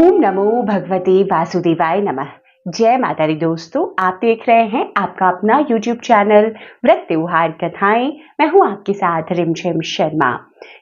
ओम नमो भगवते वासुदेवाय नमः। जय माता दी दोस्तों, आप देख रहे हैं आपका अपना YouTube चैनल व्रत त्योहार कथाएं। मैं हूं आपके साथ रिमझिम शर्मा।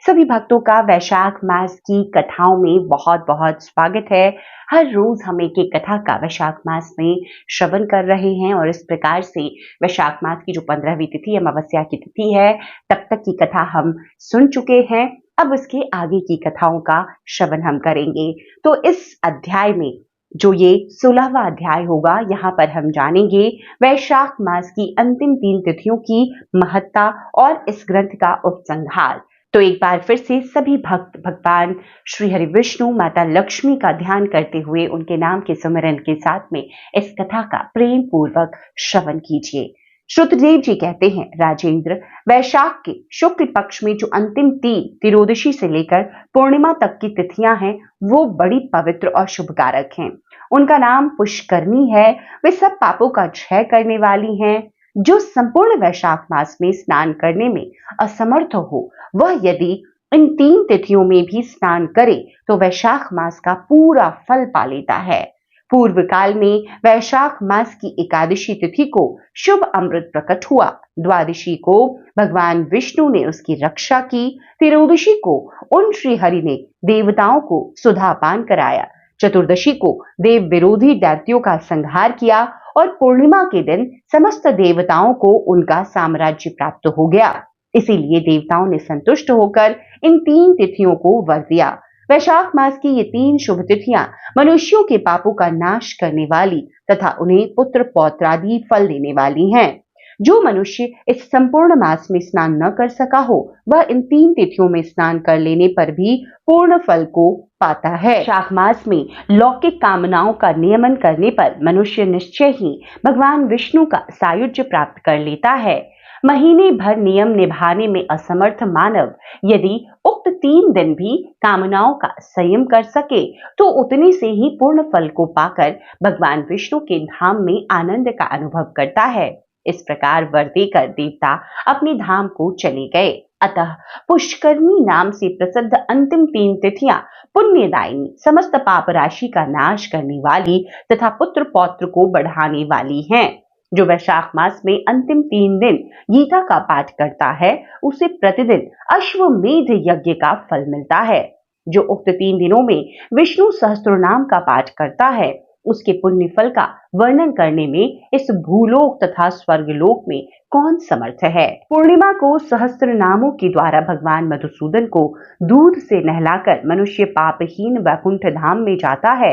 सभी भक्तों का वैशाख मास की कथाओं में बहुत बहुत स्वागत है। हर रोज हम एक एक कथा का वैशाख मास में श्रवण कर रहे हैं और इस प्रकार से वैशाख मास की जो 15वीं तिथि अमावस्या की तिथि है, तब तक की कथा हम सुन चुके हैं। अब उसके आगे की कथाओं का श्रवण हम करेंगे। तो इस अध्याय में जो ये 16वां अध्याय होगा, यहाँ पर हम जानेंगे वैशाख मास की अंतिम 3 तिथियों की महत्ता और इस ग्रंथ का उपसंहार। तो एक बार फिर से सभी भक्त भगवान श्री हरि विष्णु माता लक्ष्मी का ध्यान करते हुए उनके नाम के सुमिरन के साथ में इस कथा का प्रेम पूर्वक श्रवण कीजिए। श्रुतदेव जी कहते हैं, राजेंद्र, वैशाख के शुक्ल पक्ष में जो अंतिम 3 त्रियोदशी से लेकर पूर्णिमा तक की तिथियां हैं, वो बड़ी पवित्र और शुभकारक हैं। उनका नाम पुष्करनी है। वे सब पापों का क्षय करने वाली हैं। जो संपूर्ण वैशाख मास में स्नान करने में असमर्थ हो, वह यदि इन 3 तिथियों में भी स्नान करे तो वैशाख मास का पूरा फल पा लेता है। पूर्व काल में वैशाख मास की एकादशी तिथि को शुभ अमृत प्रकट हुआ। द्वादशी को भगवान विष्णु ने उसकी रक्षा की। त्रयोदशी को उन श्री हरि ने देवताओं को सुधापान कराया। चतुर्दशी को देव विरोधी दैत्यों का संहार किया और पूर्णिमा के दिन समस्त देवताओं को उनका साम्राज्य प्राप्त हो गया। इसीलिए देवताओं ने संतुष्ट होकर इन 3 तिथियों को वर दिया। वैशाख मास की ये 3 शुभ तिथियां मनुष्यों के पापों का नाश करने वाली तथा उन्हें पुत्र पौत्रादि फल देने वाली हैं। जो मनुष्य इस संपूर्ण मास में स्नान न कर सका हो, वह इन 3 तिथियों में स्नान कर लेने पर भी पूर्ण फल को पाता है। वैशाख मास में लौकिक कामनाओं का नियमन करने पर मनुष्य निश्चय ही भगवान विष्णु का सायुज्य प्राप्त कर लेता है। महीने भर नियम निभाने में असमर्थ मानव यदि उक्त 3 दिन भी कामनाओं का संयम कर सके तो उतने से ही पूर्ण फल को पाकर भगवान विष्णु के धाम में आनंद का अनुभव करता है। इस प्रकार वर देकर देवता अपने धाम को चले गए। अतः पुष्करनी नाम से प्रसिद्ध अंतिम 3 तिथियां पुण्यदायिनी, समस्त पाप राशि का नाश करने वाली तथा पुत्र पौत्र को बढ़ाने वाली हैं। जो वैशाख मास में अंतिम 3 दिन गीता का पाठ करता है, उसे प्रतिदिन अश्वमेध यज्ञ का फल मिलता है। जो उक्त 3 दिनों में विष्णु सहस्त्रनाम का पाठ करता है, उसके पुण्य फल का वर्णन करने में इस भूलोक तथा स्वर्गलोक में कौन समर्थ है। पूर्णिमा को सहस्त्र नामों के द्वारा भगवान मधुसूदन को दूध से नहलाकर मनुष्य पापहीन वैकुंठ धाम में जाता है।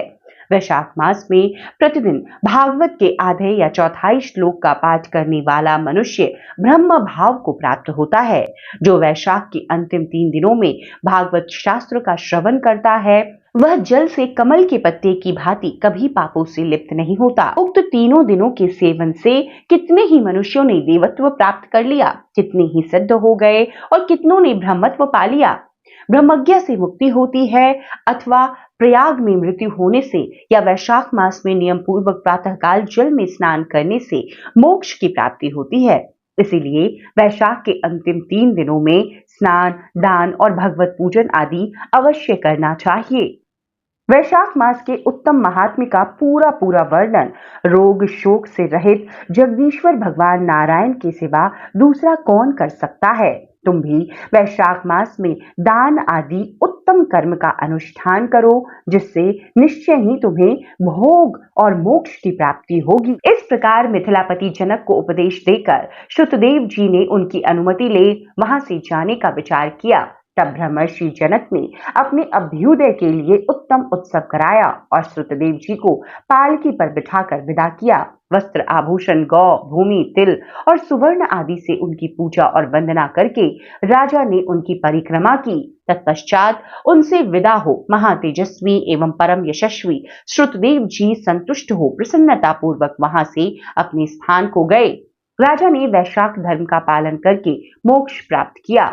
वैशाख मास में प्रतिदिन भागवत के आधे या चौथाई श्लोक का पाठ करने वाला मनुष्य ब्रह्म भाव को प्राप्त होता है। जो वैशाख के अंतिम 3 दिनों में भागवत शास्त्र का श्रवण करता है, वह जल से कमल के पत्ते की भांति कभी पापों से लिप्त नहीं होता। उक्त तीनों दिनों के सेवन से कितने ही मनुष्यों ने देवत्व प्राप्त कर लिया, कितने ही सिद्ध हो गए और कितनों ने ब्रह्मत्व पा लिया। ब्रह्मज्ञा से मुक्ति होती है अथवा प्रयाग में मृत्यु होने से या वैशाख मास में नियम पूर्वक प्रातःकाल जल में स्नान करने से मोक्ष की प्राप्ति होती है। इसीलिए वैशाख के अंतिम 3 दिनों में स्नान, दान और भगवत पूजन आदि अवश्य करना चाहिए। वैशाख मास के उत्तम महात्म्य का पूरा वर्णन रोग शोक से रहित जगदीश्वर भगवान नारायण के सिवा दूसरा कौन कर सकता है। तुम भी वैशाख मास में दान आदि उत्तम कर्म का अनुष्ठान करो, जिससे निश्चय ही तुम्हें भोग और मोक्ष की प्राप्ति होगी। इस प्रकार मिथिलापति जनक को उपदेश देकर श्रुतदेव जी ने उनकी अनुमति ले वहां से जाने का विचार किया। तब ब्रह्मर्षि जनक ने अपने अभ्युदय के लिए उत्तम उत्सव कराया और श्रुतदेव जी को पालकी पर बिठाकर विदा किया। वस्त्र आभूषण, गौ, भूमि, तिल और सुवर्ण आदि से उनकी पूजा और वंदना करके राजा ने उनकी परिक्रमा की। तत्पश्चात उनसे विदा हो महातेजस्वी एवं परम यशस्वी श्रुतदेव जी संतुष्ट हो प्रसन्नता पूर्वक वहां से अपने स्थान को गए। राजा ने वैशाख धर्म का पालन करके मोक्ष प्राप्त किया।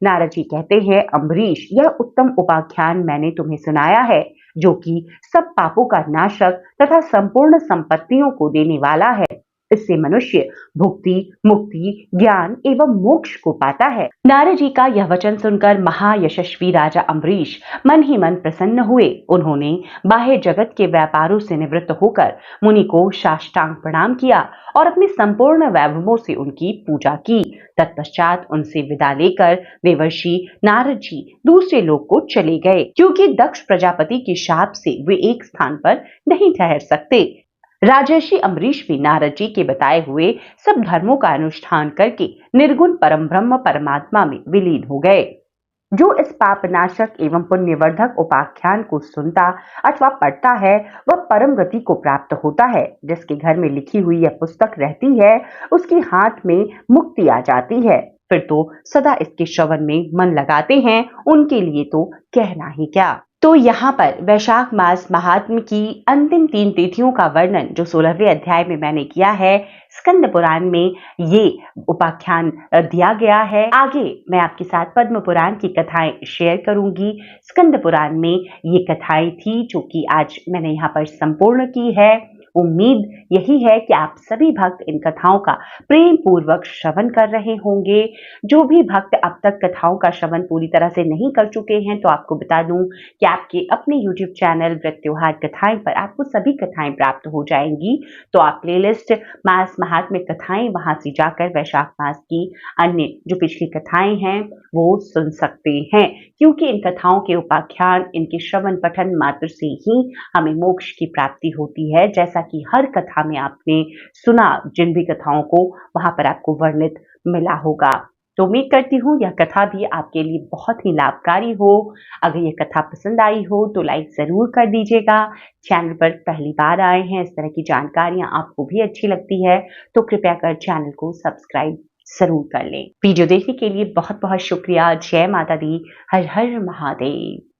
नारद जी कहते हैं, अम्बरीश, यह उत्तम उपाख्यान मैंने तुम्हें सुनाया है, जो कि सब पापों का नाशक तथा संपूर्ण संपत्तियों को देने वाला है। इससे मनुष्य भुक्ति, मुक्ति, ज्ञान एवं मोक्ष को पाता है। नारद जी का यह वचन सुनकर महायशस्वी राजा अम्बरीश मन ही मन प्रसन्न हुए। उन्होंने बाह्य जगत के व्यापारों से निवृत्त होकर मुनि को साष्टांग प्रणाम किया और अपने संपूर्ण वैभवों से उनकी पूजा की। तत्पश्चात उनसे विदा लेकर देवर्षि नारद जी दूसरे लोक को चले गए, क्योंकि दक्ष प्रजापति के शाप से वे एक स्थान पर नहीं ठहर सकते। राजर्षि अम्बरीश भी नारद जी के बताए हुए सब धर्मों का अनुष्ठान करके निर्गुण परम ब्रह्म परमात्मा में विलीन हो गए। जो इस पापनाशक एवं पुण्यवर्धक उपाख्यान को सुनता अथवा पढ़ता है वह परम गति को प्राप्त होता है। जिसके घर में लिखी हुई यह पुस्तक रहती है उसके हाथ में मुक्ति आ जाती है। फिर तो सदा इसके श्रवण में मन लगाते हैं उनके लिए तो कहना ही क्या। तो यहाँ पर वैशाख मास महात्म की अंतिम 3 तिथियों का वर्णन जो 16वें अध्याय में मैंने किया है, स्कंद पुराण में ये उपाख्यान दिया गया है। आगे मैं आपके साथ पद्म पुराण की कथाएं शेयर करूंगी। स्कंद पुराण में ये कथाएं थी जो कि आज मैंने यहाँ पर संपूर्ण की है। उम्मीद यही है कि आप सभी भक्त इन कथाओं का प्रेम पूर्वक श्रवण कर रहे होंगे। जो भी भक्त अब तक कथाओं का श्रवण पूरी तरह से नहीं कर चुके हैं तो आपको बता दूं कि आपके अपने YouTube चैनल व्रत त्योहार कथाएं पर आपको सभी कथाएं प्राप्त हो जाएंगी। तो आप प्लेलिस्ट मास महात्म्य कथाएं वहां से जाकर वैशाख मास की अन्य जो पिछली कथाएं हैं वो सुन सकते हैं, क्योंकि इन कथाओं के उपाख्यान, इनके श्रवण पठन मात्र से ही हमें मोक्ष की प्राप्ति होती है। जैसा कि हर कथा में आपने सुना, जिन भी कथाओं को वहां पर आपको वर्णित मिला होगा। तो उम्मीद करती हूँ यह कथा भी आपके लिए बहुत ही लाभकारी हो। अगर यह कथा पसंद आई हो तो लाइक जरूर कर दीजिएगा। चैनल पर पहली बार आए हैं, इस तरह की जानकारियां आपको भी अच्छी लगती है तो कृपया कर चैनल को सब्सक्राइब जरूर कर लें। वीडियो देखने के लिए बहुत बहुत शुक्रिया। जय माता दी। हर हर महादेव।